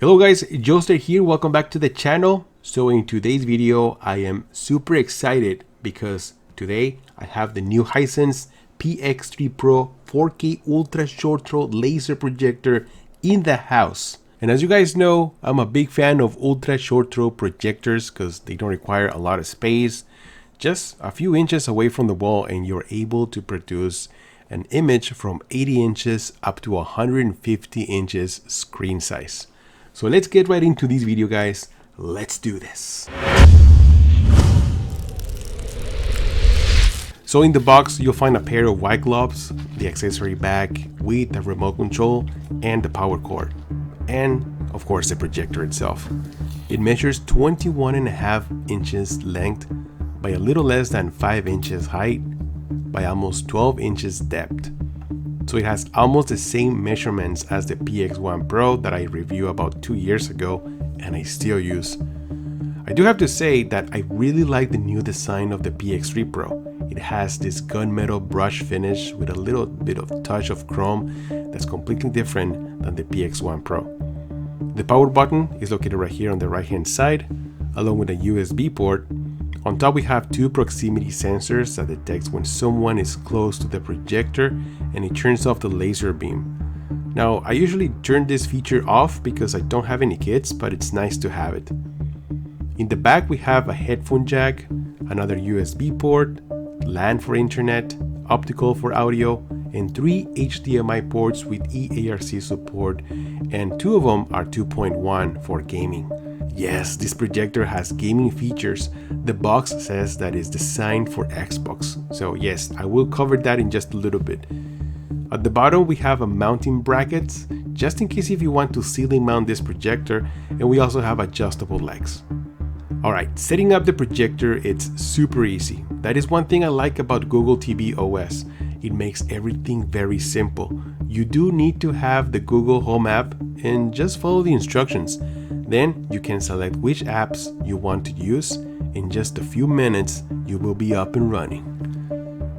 Hello guys, Joester here, welcome back to the channel. So in today's video, I am super excited because today I have the new Hisense PX3-PRO 4K Ultra Short Throw Laser Projector in the house. And as you guys know, I'm a big fan of ultra short throw projectors because they don't require a lot of space. Just a few inches away from the wall and you're able to produce an image from 80 inches up to 150 inches screen size. So let's get right into this video, guys. Let's do this. So in the box, you'll find a pair of white gloves, the accessory bag with the remote control and the power cord, and of course the projector itself. It measures 21.5 inches length by a little less than 5 inches height by almost 12 inches depth. So it has almost the same measurements as the PX1 Pro that I reviewed about 2 years ago and I still use. I do have to say that I really like the new design of the PX3 Pro. It has this gunmetal brush finish with a little bit of touch of chrome that's completely different than the PX1 Pro. The power button is located right here on the right hand side, along with a USB port. On top we have two proximity sensors that detects when someone is close to the projector and it turns off the laser beam. Now I usually turn this feature off because I don't have any kids, but it's nice to have it. In the back we have a headphone jack, another USB port, LAN for internet, optical for audio, and 3 HDMI ports with eARC support, and 2 of them are 2.1 for gaming. Yes, this projector has gaming features. The box says that it's designed for Xbox. So yes, I will cover that in just a little bit. At the bottom we have a mounting bracket, just in case if you want to ceiling mount this projector, and we also have adjustable legs. Alright, setting up the projector, it's super easy. That is one thing I like about Google TV OS. It makes everything very simple. You do need to have the Google Home app and just follow the instructions. Then you can select which apps you want to use. In just a few minutes, you will be up and running.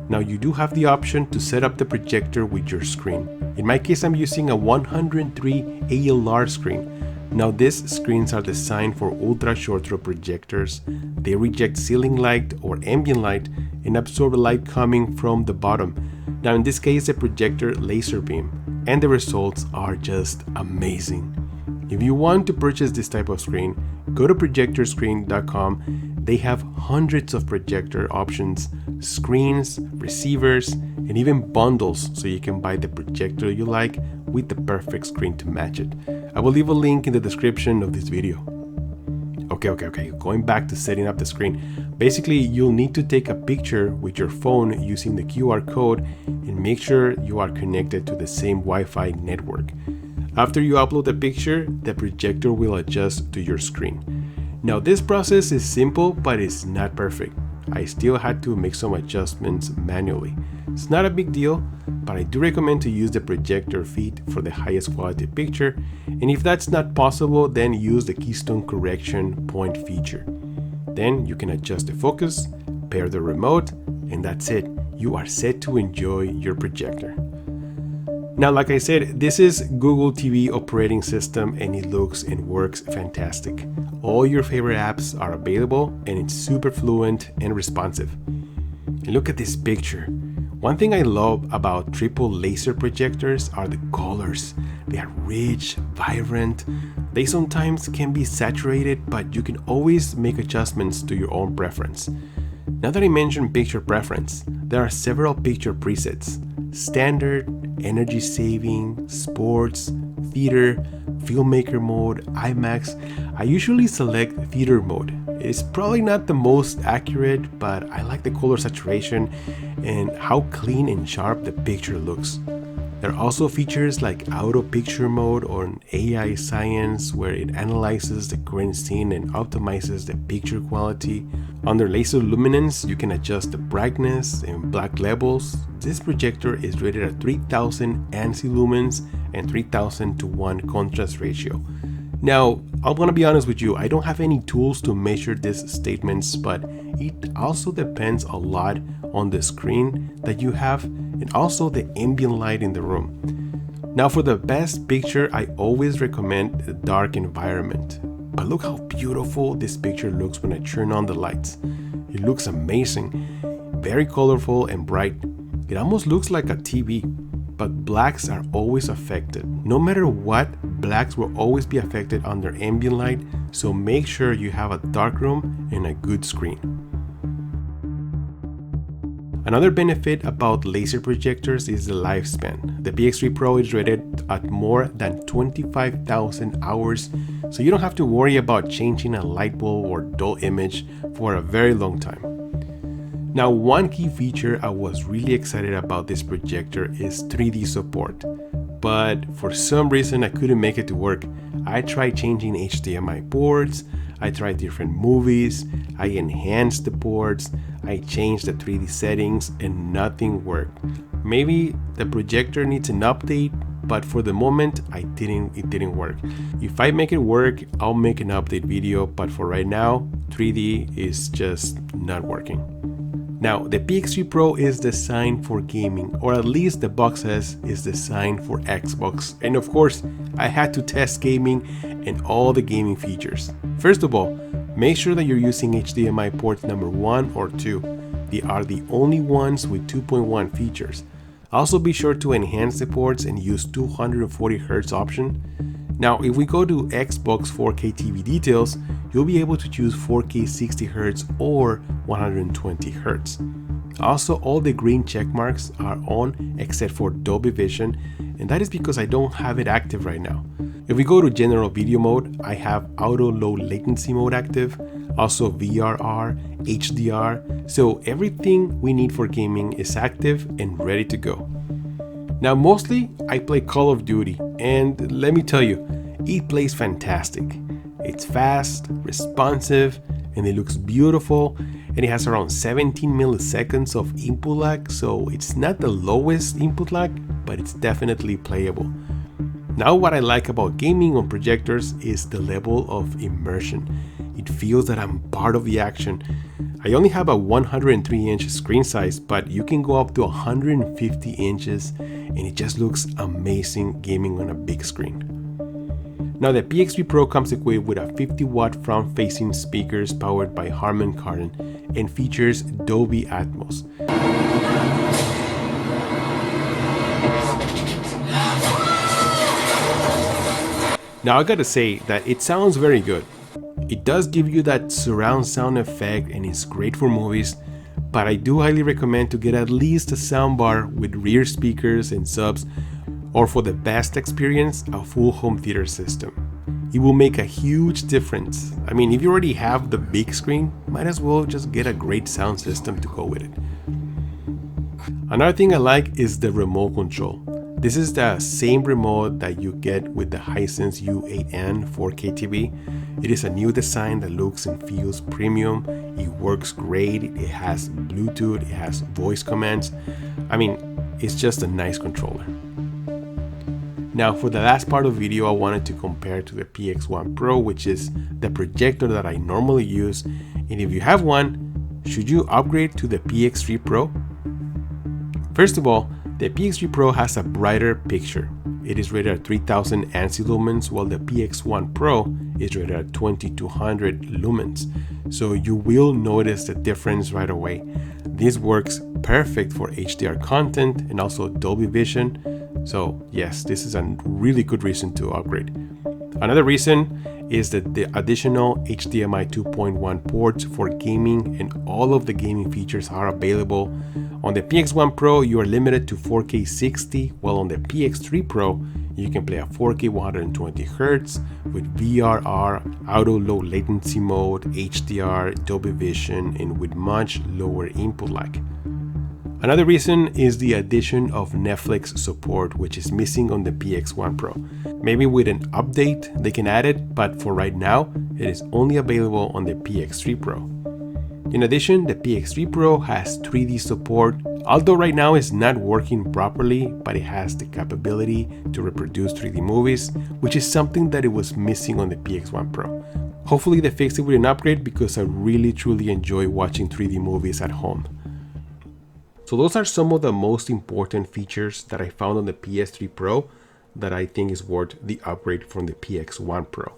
Now you do have the option to set up the projector with your screen. In my case, I'm using a 103 ALR screen. Now these screens are designed for ultra short throw projectors. They reject ceiling light or ambient light and absorb light coming from the bottom. Now in this case, a projector laser beam, and the results are just amazing. If you want to purchase this type of screen, go to projectorscreen.com. They have hundreds of projector options, screens, receivers, and even bundles so you can buy the projector you like with the perfect screen to match it. I will leave a link in the description of this video. Okay, going back to setting up the screen. Basically, you'll need to take a picture with your phone using the QR code and make sure you are connected to the same Wi-Fi network. After you upload the picture, the projector will adjust to your screen. Now this process is simple, but it's not perfect. I still had to make some adjustments manually. It's not a big deal, but I do recommend to use the projector feed for the highest quality picture, and if that's not possible, then use the keystone correction point feature. Then you can adjust the focus, pair the remote, and that's it. You are set to enjoy your projector. Now, like I said, this is Google TV operating system and it looks and works fantastic. All your favorite apps are available and it's super fluent and responsive. And look at this picture. One thing I love about triple laser projectors are the colors. They are rich, vibrant. They sometimes can be saturated, but you can always make adjustments to your own preference. Now that I mentioned picture preference, there are several picture presets. Standard, energy saving, sports, theater, filmmaker mode, IMAX. I usually select theater mode. It's probably not the most accurate, but I like the color saturation and how clean and sharp the picture looks. There are also features like auto picture mode or AI science where it analyzes the current scene and optimizes the picture quality. Under laser luminance, you can adjust the brightness and black levels. This projector is rated at 3000 ANSI lumens and 3000:1 contrast ratio. Now, I'm gonna be honest with you, I don't have any tools to measure these statements, but it also depends a lot on the screen that you have and also the ambient light in the room. Now for the best picture, I always recommend a dark environment. But look how beautiful this picture looks when I turn on the lights. It looks amazing, very colorful and bright. It almost looks like a TV, but blacks are always affected. No matter what, blacks will always be affected under ambient light, so make sure you have a dark room and a good screen. Another benefit about laser projectors is the lifespan. The PX3 Pro is rated at more than 25,000 hours, so you don't have to worry about changing a light bulb or dull image for a very long time. Now, one key feature I was really excited about this projector is 3D support, but for some reason I couldn't make it to work. I tried changing HDMI ports, I tried different movies, I enhanced the ports, I changed the 3D settings, and nothing worked. Maybe the projector needs an update, but for the moment it didn't work. If I make it work, I'll make an update video, but for right now, 3D is just not working. Now, the PX3 Pro is designed for gaming, or at least the box says is designed for Xbox. And of course, I had to test gaming and all the gaming features. First of all, make sure that you're using HDMI ports number 1 or 2. They are the only ones with 2.1 features. Also be sure to enhance the ports and use 240Hz option. Now, if we go to Xbox 4K TV details, you'll be able to choose 4K 60Hz or 120Hz. Also, all the green check marks are on except for Dolby Vision, and that is because I don't have it active right now. If we go to general video mode, I have auto low latency mode active, also VRR, HDR, so everything we need for gaming is active and ready to go. Now, mostly I play Call of Duty, and let me tell you, it plays fantastic. It's fast, responsive, and it looks beautiful, and it has around 17 milliseconds of input lag, so it's not the lowest input lag, but it's definitely playable. Now, what I like about gaming on projectors is the level of immersion. It feels that I'm part of the action. I only have a 103-inch screen size, but you can go up to 150 inches, and it just looks amazing gaming on a big screen. Now, the PX3 Pro comes equipped with a 50-watt front-facing speakers powered by Harman Kardon and features Dolby Atmos. Now, I gotta say that it sounds very good. It does give you that surround sound effect and it's great for movies, but I do highly recommend to get at least a soundbar with rear speakers and subs, or for the best experience, a full home theater system. It will make a huge difference. I mean, if you already have the big screen, might as well just get a great sound system to go with it. Another thing I like is the remote control. This is the same remote that you get with the Hisense U8N 4K TV. It is a new design that looks and feels premium. It works great. It has Bluetooth, it has voice commands. I mean, it's just a nice controller. Now, for the last part of the video, I wanted to compare to the PX1 Pro, which is the projector that I normally use. And if you have one, should you upgrade to the PX3 Pro? First of all, the PX3 Pro has a brighter picture. It is rated at 3000 ANSI lumens, while the PX1 Pro is rated at 2200 lumens. So you will notice the difference right away. This works perfect for HDR content and also Dolby Vision. So yes, this is a really good reason to upgrade. Another reason is that the additional HDMI 2.1 ports for gaming and all of the gaming features are available. On the PX1 Pro, you are limited to 4K 60, while on the PX3 Pro, you can play a 4K 120Hz with VRR, auto low latency mode, HDR, Dolby Vision, and with much lower input lag. Another reason is the addition of Netflix support, which is missing on the PX1 Pro. Maybe with an update they can add it, but for right now, it is only available on the PX3 Pro. In addition, the PX3 Pro has 3D support, although right now it's not working properly, but it has the capability to reproduce 3D movies, which is something that it was missing on the PX1 Pro. Hopefully they fix it with an upgrade because I really truly enjoy watching 3D movies at home. So those are some of the most important features that I found on the PS3 Pro. that I think is worth the upgrade from the PX1 Pro.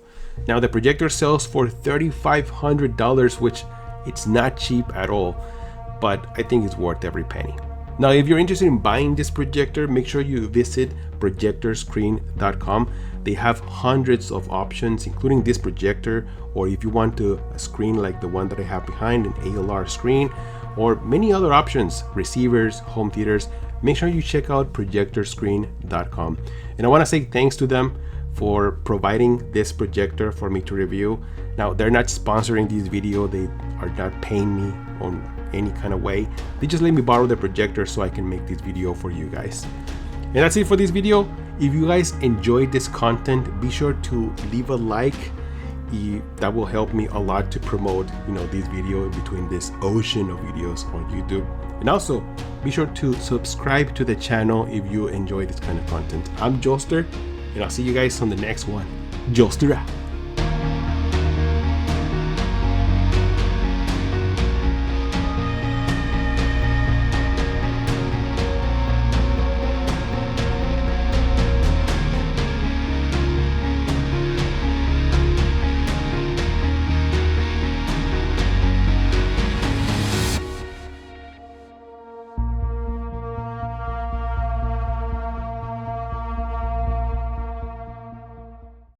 Now the projector sells for $3,500, which it's not cheap at all, but I think it's worth every penny. Now, if you're interested in buying this projector, make sure you visit projectorscreen.com. They have hundreds of options, including this projector, or if you want a screen like the one that I have behind, an ALR screen, or many other options, receivers, home theaters. Make sure you check out projectorscreen.com. And I want to say thanks to them for providing this projector for me to review. Now, they're not sponsoring this video. They are not paying me on any kind of way. They just let me borrow the projector so I can make this video for you guys. And that's it for this video. If you guys enjoyed this content, be sure to leave a like. That will help me a lot to promote, this video between this ocean of videos on YouTube. And also be sure to subscribe to the channel if you enjoy this kind of content. I'm Joster, and I'll see you guys on the next one. Joster out.